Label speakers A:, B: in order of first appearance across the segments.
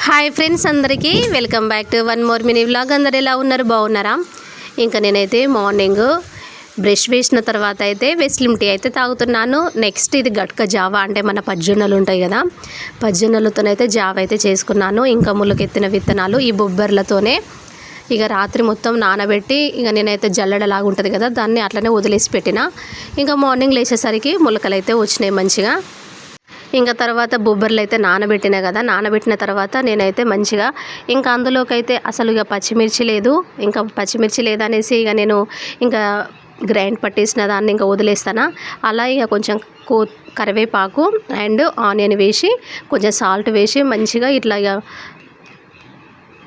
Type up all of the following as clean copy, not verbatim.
A: Hi friends, అందరికీ welcome back to one more mini vlog. అందరు ఎలా ఉన్నారు, బాగున్నారా? ఇంకా నేనైతే మార్నింగ్ బ్రష్ వేసిన తర్వాత అయితే వెస్లిమ్ టీ అయితే తాగుతున్నాను. నెక్స్ట్ ఇది గట్క జావా, అంటే మన పజ్జొన్నలు ఉంటాయి కదా, పజ్జొన్నలతోనైతే జావా అయితే చేసుకున్నాను. ఇంకా ముళ్ళకెత్తిన విత్తనాలు ఈ బొబ్బర్లతోనే ఇక రాత్రి మొత్తం నానబెట్టి ఇక నేనైతే జల్లడలాగా ఉంటుంది కదా, దాన్ని అట్లనే వదిలేసి పెట్టిన. ఇంకా మార్నింగ్ లేచేసరికి మొలకలు అయితే వచ్చినాయి మంచిగా. ఇంకా తర్వాత బొబ్బర్లు అయితే నానబెట్టినా కదా, నానబెట్టిన తర్వాత నేనైతే మంచిగా ఇంకా అందులోకి అయితే అసలు ఇక పచ్చిమిర్చి లేదు, ఇంకా పచ్చిమిర్చి లేదనేసి ఇక నేను ఇంకా గ్రైండ్ పట్టేసిన దాన్ని ఇంకా వదిలేస్తాను. అలా ఇక కొంచెం కరివేపాకు అండ్ ఆనియన్ వేసి కొంచెం సాల్ట్ వేసి మంచిగా ఇట్లా ఇక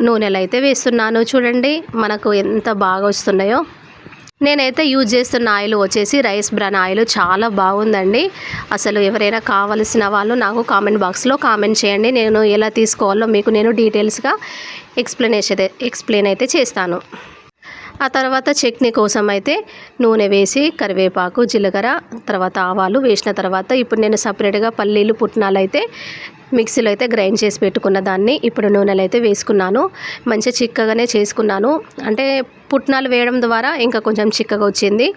A: నూనెలు అయితే వేస్తున్నాను. చూడండి మనకు ఎంత బాగా వస్తున్నాయో. నేనైతే యూజ్ చేస్తున్న ఆయిల్ వచ్చేసి రైస్ బ్రాన్ ఆయిల్, చాలా బాగుందండి. అసలు ఎవరైనా కావలసిన వాళ్ళు నాకు కామెంట్ బాక్స్లో కామెంట్ చేయండి. నేను ఎలా తీసుకోవాలో మీకు నేను డీటెయిల్స్గా ఎక్స్ప్లెయిన్ అయితే చేస్తాను. ఆ తర్వాత చట్నీ కోసం అయితే నూనె వేసి కరివేపాకు, జీలకర్ర, తర్వాత ఆవాలు వేసిన తర్వాత ఇప్పుడు నేను సపరేట్గా పల్లీలు, పుట్నాలు అయితే మిక్సీలో అయితే గ్రైండ్ చేసి పెట్టుకున్న దాన్ని ఇప్పుడు నూనెలు అయితే వేసుకున్నాను. మంచిగా చిక్కగానే చేసుకున్నాను, అంటే పుట్నాలు వేయడం ద్వారా ఇంకా కొంచెం చిక్కగా వచ్చింది.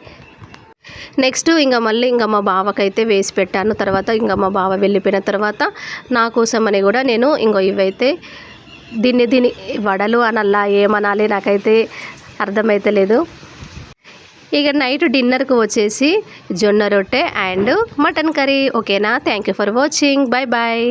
A: నెక్స్ట్ ఇంకా మళ్ళీ ఇంకా మా బావకైతే వేసి పెట్టాను. తర్వాత ఇంకా మా బావ వెళ్ళిపోయిన తర్వాత నా కోసం అని కూడా నేను ఇవైతే దీన్ని వడలు అనల్లా ఏమనాలి నాకైతే అర్థమైతే లేదు. ఇక నైట్ డిన్నర్కి వచ్చేసి జొన్న రొట్టె అండ్ మటన్ కర్రీ. ఓకేనా? Thank you for watching. Bye bye.